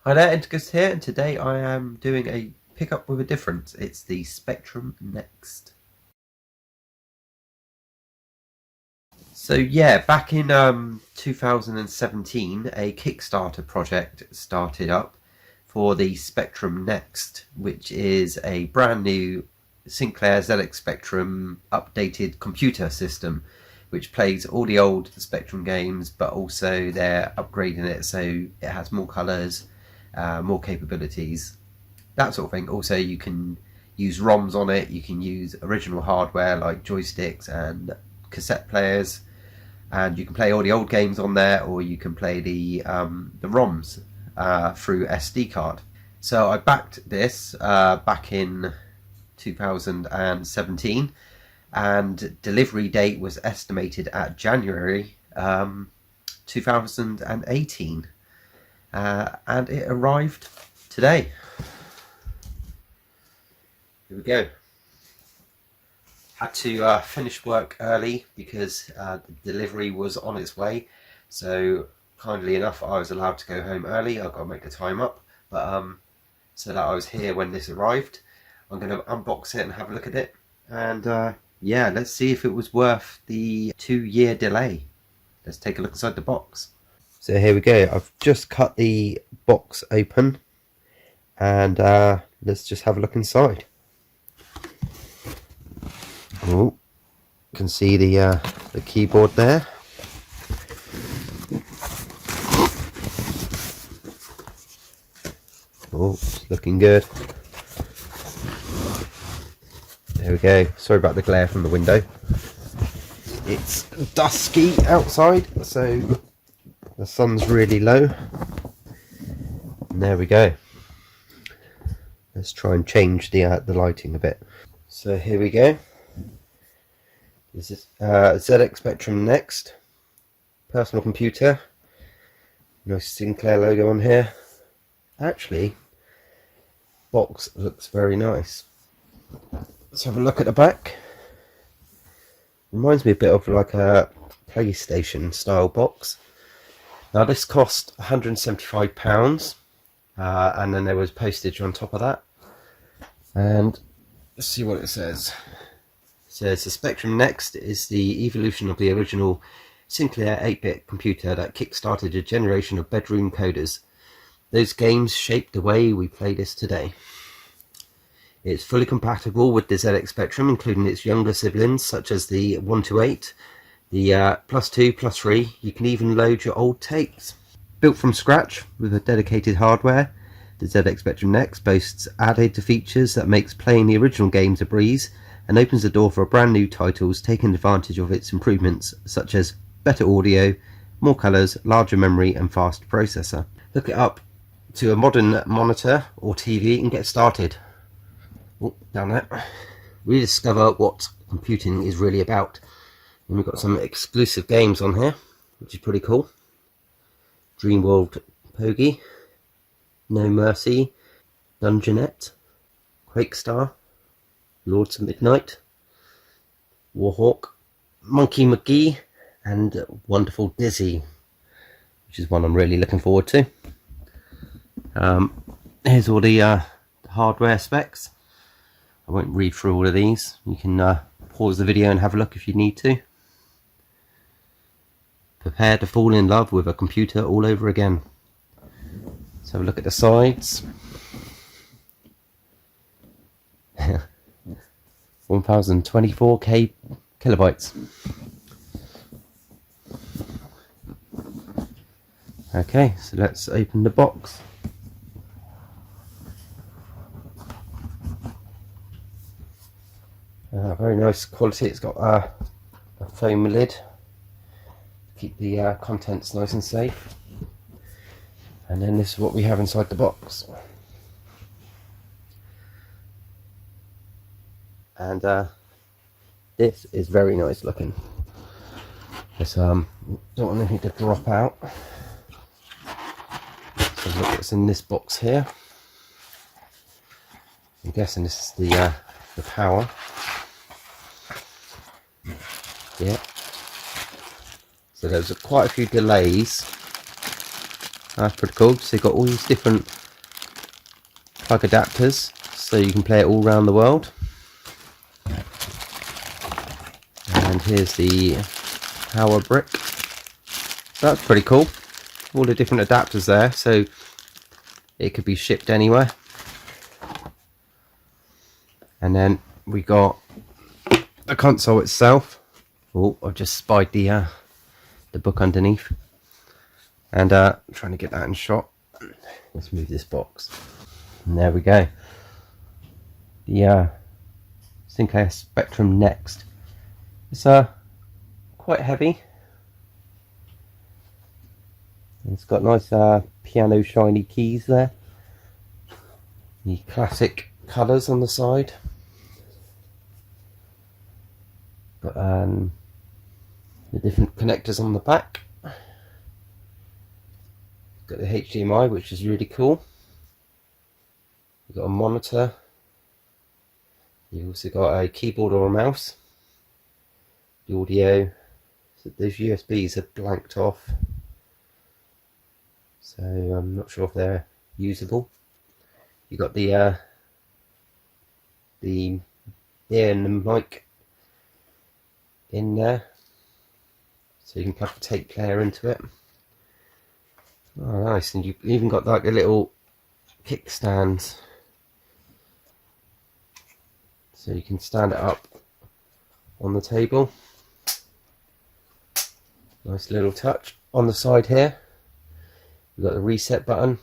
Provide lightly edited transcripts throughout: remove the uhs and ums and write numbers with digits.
Hi there, interghost here, and today I am doing a pickup with a difference. It's the Spectrum Next. So yeah, back in 2017, a Kickstarter project started up for the Spectrum Next, which is a brand new Sinclair ZX Spectrum updated computer system, which plays all the old Spectrum games, but also they're upgrading it so it has more colours, more capabilities, that sort of thing. Also, you can use ROMs on it, you can use original hardware like joysticks and cassette players, and you can play all the old games on there, or you can play the ROMs through SD card. So I backed this back in 2017, and delivery date was estimated at January 2018, and it arrived today. Here we go. Had to finish work early because the delivery was on its way, so kindly enough I was allowed to go home early. I've got to make the time up, but so that I was here when this arrived. I'm going to unbox it and have a look at it, and yeah, let's see if it was worth the 2-year delay. Let's take a look inside the box. So here we go. I've just cut the box open, and let's just have a look inside. Oh, you can see the keyboard there. Oh, it's looking good. There we go. Sorry about the glare from the window. It's dusky outside, so the sun's really low. And there we go. Let's try and change the lighting a bit. So here we go. This is ZX Spectrum Next personal computer. Nice Sinclair logo on here. Actually, box looks very nice. Let's have a look at the back. Reminds me a bit of like a PlayStation style box. Now this cost £175, and then there was postage on top of that. And let's see what it says. It says the Spectrum Next is the evolution of the original Sinclair 8-bit computer that kick-started a generation of bedroom coders. Those games shaped the way we play this today. It's fully compatible with the ZX Spectrum, including its younger siblings such as the 128, the +2, +3. You can even load your old tapes. Built from scratch with a dedicated hardware, the ZX Spectrum Next boasts added features that makes playing the original games a breeze and opens the door for brand new titles taking advantage of its improvements such as better audio, more colours, larger memory and faster processor. Hook it up to a modern monitor or TV and get started. Oh, down there. Rediscover what computing is really about. And we've got some exclusive games on here, which is pretty cool. Dreamworld Pogie, No Mercy, Dungeonette, Quakestar, Lords of Midnight, Warhawk, Monkey McGee, and Wonderful Dizzy, which is one I'm really looking forward to. Here's all the hardware specs. I won't read through all of these. You can pause the video and have a look if you need to. Prepare to fall in love with a computer all over again. Let's have a look at the sides. 1024 kilobytes. Okay, so let's open the box. Very nice quality. It's got a foam lid to keep the contents nice and safe. And then this is what we have inside the box. And this is very nice looking. This don't want anything to drop out. So look what's in this box here. I'm guessing this is the power. Yeah. So there's quite a few delays That's pretty cool. So you've got all these different plug adapters, so you can play it all around the world. And here's the power brick. So that's pretty cool. All the different adapters there, so it could be shipped anywhere. And then we got the console itself. Oh, I just spied the book underneath. And trying to get that in shot. Let's move this box. And there we go. The Sinclair Spectrum Next. It's quite heavy. It's got nice piano shiny keys there. The classic colours on the side. Got the different connectors on the back. Got the HDMI, which is really cool. You've got a monitor. You've also got a keyboard or a mouse. The audio. So those USBs are blanked off, so I'm not sure if they're usable. You've got the ear and the mic in there, so you can plug the tape player into it. Oh, nice. And you've even got like a little kickstand, so you can stand it up on the table. Nice little touch. On the side here, we've got the reset button.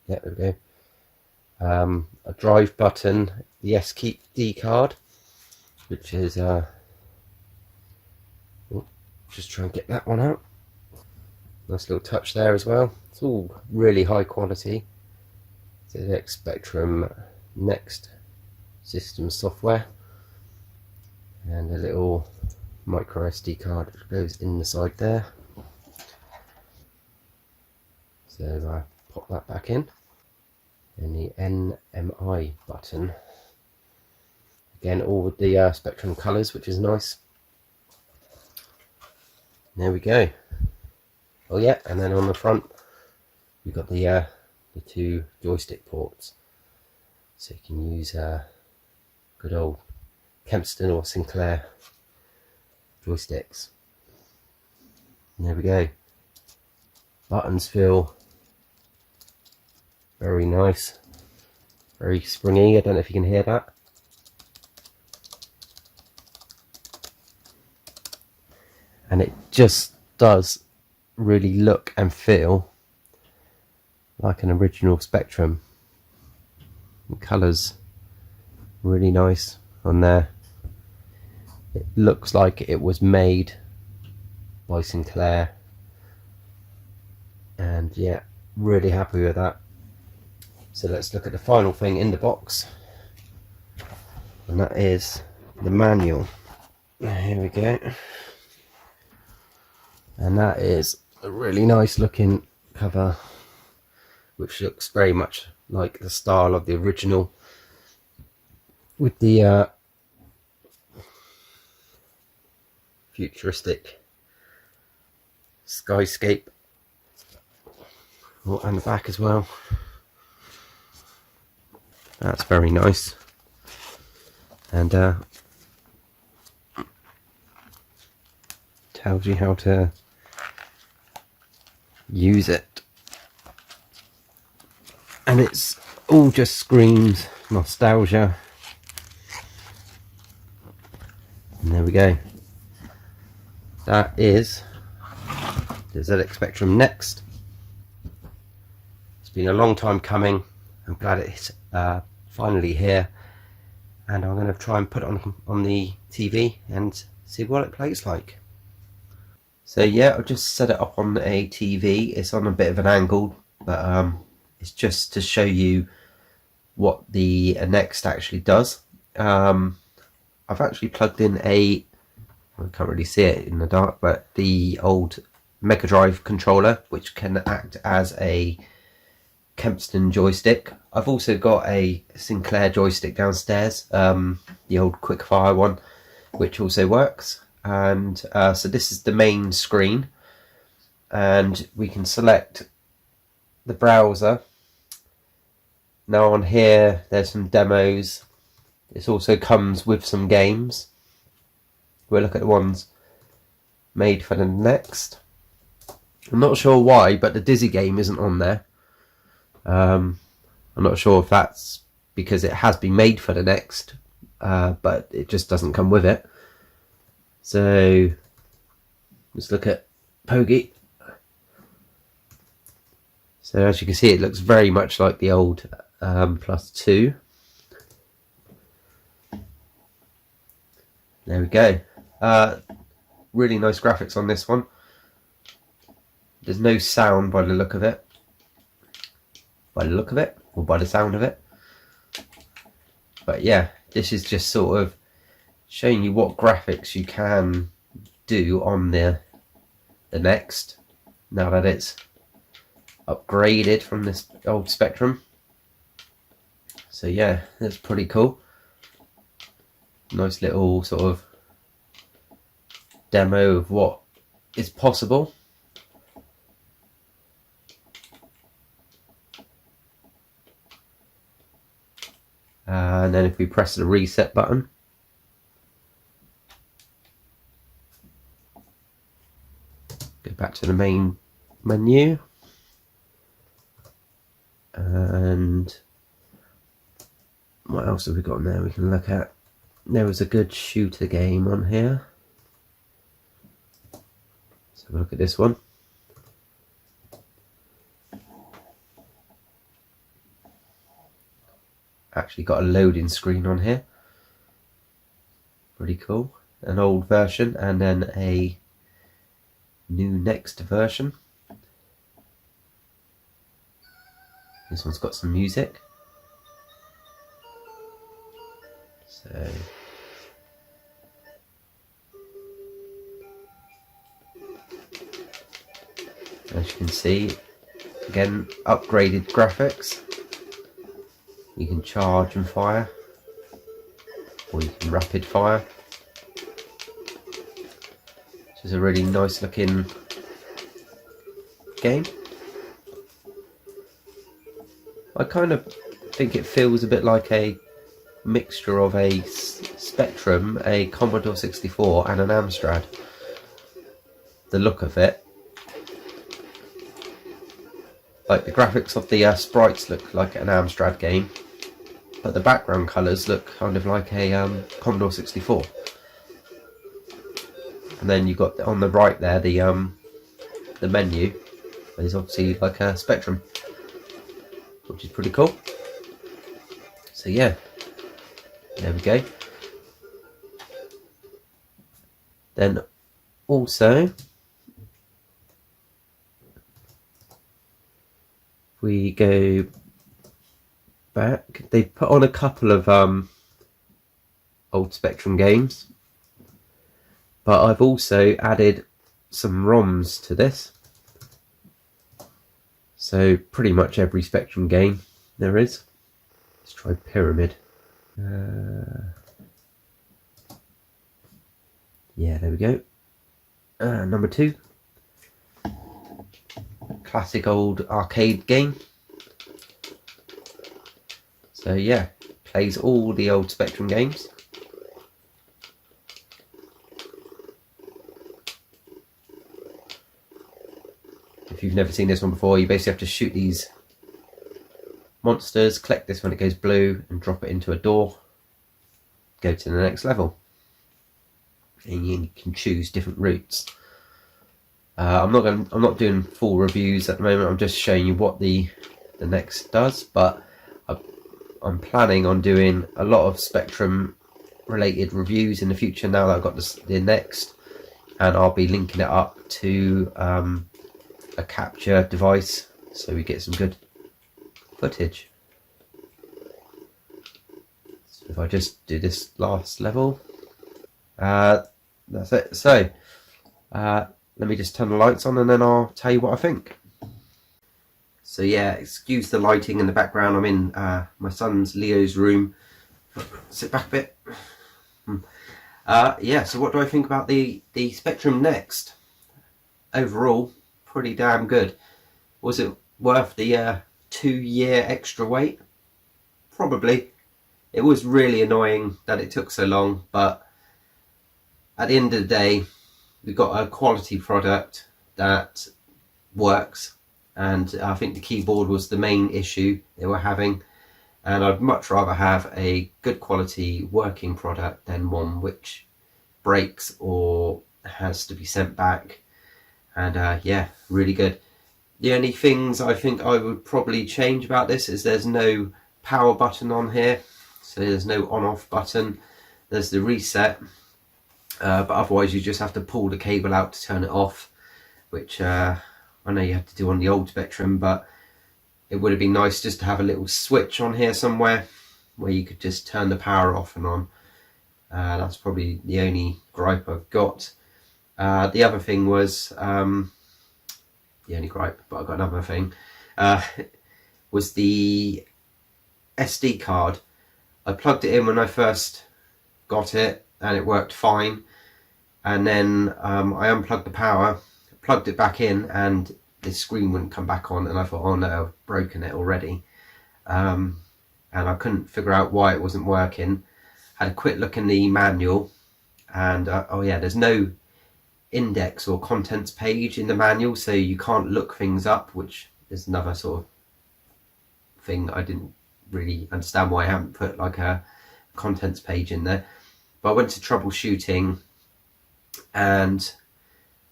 Yeah, there we go. A drive button, the SD card, which is just try and get that one out. Nice little touch there as well. It's all really high quality. It's the Spectrum Next system software, and a little micro SD card which goes in the side there. So pop that back in. And the NMI button. Again, all with the Spectrum colours, which is nice. There we go. Oh yeah, and then on the front we've got the two joystick ports, so you can use good old Kempston or Sinclair joysticks. And there we go. Buttons feel very nice, very springy. I don't know if you can hear that. And it just does really look and feel like an original Spectrum. The colours really nice on there. It looks like it was made by Sinclair, and yeah, really happy with that. So let's look at the final thing in the box, and that is the manual. Here we go. And that is a really nice looking cover, which looks very much like the style of the original, with the futuristic skyscape, and the back as well. That's very nice. And tells you how to use it, and it's all just screams nostalgia. And there we go. That is the ZX Spectrum Next. It's been a long time coming. I'm glad it's finally here, and I'm going to try and put it on the TV and see what it plays like. So yeah, I'll just set it up on a TV. It's on a bit of an angle, but it's just to show you what the Next actually does. I've actually plugged in I can't really see it in the dark, but the old Mega Drive controller, which can act as a Kempston joystick. I've also got a Sinclair joystick downstairs, the old Quickfire one, which also works. And so this is the main screen. and we can select the browser. Now on here there's some demos. This also comes with some games. We'll look at the ones made for the Next. I'm not sure why, but the Dizzy game isn't on there. I'm not sure if that's because it has been made for the Next, but it just doesn't come with it. So let's look at Pogie. So as you can see, it looks very much like the old +2. There we go. Really nice graphics on this one. There's no sound by the look of it. By the look of it, or by the sound of it. But yeah, this is just sort of showing you what graphics you can do on the Next, now that it's upgraded from this old Spectrum. So yeah, that's pretty cool. Nice little sort of demo of what is possible. And then if we press the reset button, go back to the main menu, and what else have we got in there we can look at? There was a good shooter game on here. Let's have a look at this one. Actually got a loading screen on here. Pretty cool. An old version and then a new Next version. This one's got some music. So as you can see, again, upgraded graphics. You can charge and fire, or you can rapid fire. This is a really nice looking game. I kind of think it feels a bit like a mixture of a Spectrum, a Commodore 64 and an Amstrad. The look of it. Like the graphics of the sprites look like an Amstrad game, but the background colours look kind of like a Commodore 64. And then you got on the right there the menu is obviously like a Spectrum, which is pretty cool. So yeah, there we go. Then also, we go back, they put on a couple of old Spectrum games, but I've also added some ROMs to this. So pretty much every Spectrum game there is. Let's try Pyramid. Yeah, there we go. Number 2. Classic old arcade game. So yeah, plays all the old Spectrum games. If you've never seen this one before, you basically have to shoot these monsters, collect this when it goes blue, and drop it into a door. Go to the next level, and you can choose different routes. I'm not doing full reviews at the moment. I'm just showing you what the Next does, but I'm planning on doing a lot of Spectrum related reviews in the future now that I've got the Next, and I'll be linking it up to a capture device so we get some good footage. So if I just do this last level, that's it. So let me just turn the lights on and then I'll tell you what I think. So yeah, excuse the lighting in the background. I'm in my son's Leo's room. Sit back a bit. Yeah, so what do I think about the Spectrum Next? Overall, pretty damn good. Was it worth the 2-year extra wait? Probably. It was really annoying that it took so long, but at the end of the day, we got a quality product that works, and I think the keyboard was the main issue they were having, and I'd much rather have a good quality working product than one which breaks or has to be sent back. And yeah, really good. The only things I think I would probably change about this is there's no power button on here, so there's no on-off button. There's the reset, but otherwise you just have to pull the cable out to turn it off, which I know you had to do on the old Spectrum, but it would have been nice just to have a little switch on here somewhere where you could just turn the power off and on. That's probably the only gripe I've got. The other thing was, the only gripe, but I've got another thing, was the SD card. I plugged it in when I first got it and it worked fine, and then I unplugged the power, plugged it back in, and the screen wouldn't come back on, and I thought, oh no, I've broken it already. And I couldn't figure out why it wasn't working. Had a quick look in the manual, and oh yeah, there's no index or contents page in the manual, so you can't look things up, which is another sort of thing I didn't really understand why I haven't put like a contents page in there. But I went to troubleshooting and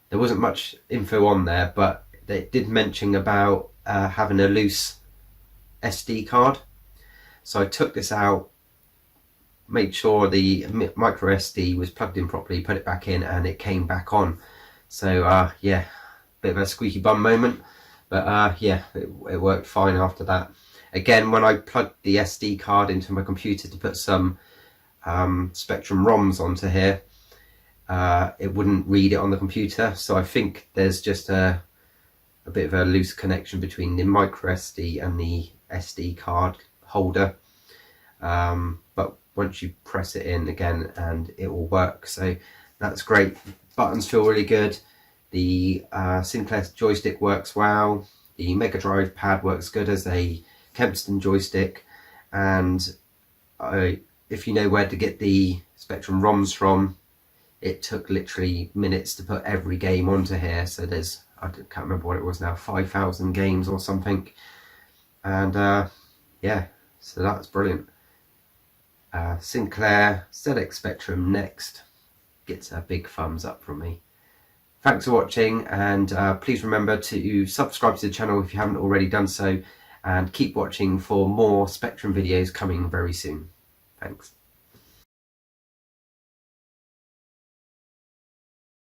there wasn't much info on there, but they did mention about having a loose SD card. So I took this out, made sure the micro SD was plugged in properly, put it back in, and it came back on. So yeah, bit of a squeaky bum moment, but yeah, it worked fine after that. Again, when I plugged the SD card into my computer to put some Spectrum ROMs onto here, it wouldn't read it on the computer. So I think there's just a bit of a loose connection between the micro SD and the SD card holder. But once you press it in again, and it will work. So that's great. Buttons feel really good. The Sinclair joystick works well. The Mega Drive pad works good as a Kempston joystick. And if you know where to get the Spectrum ROMs from, it took literally minutes to put every game onto here. So there's, I can't remember what it was now, 5,000 games or something. And yeah, so that's brilliant. Sinclair ZX Spectrum next gets a big thumbs up from me. Thanks for watching, and please remember to subscribe to the channel if you haven't already done so, and keep watching for more Spectrum videos coming very soon. Thanks.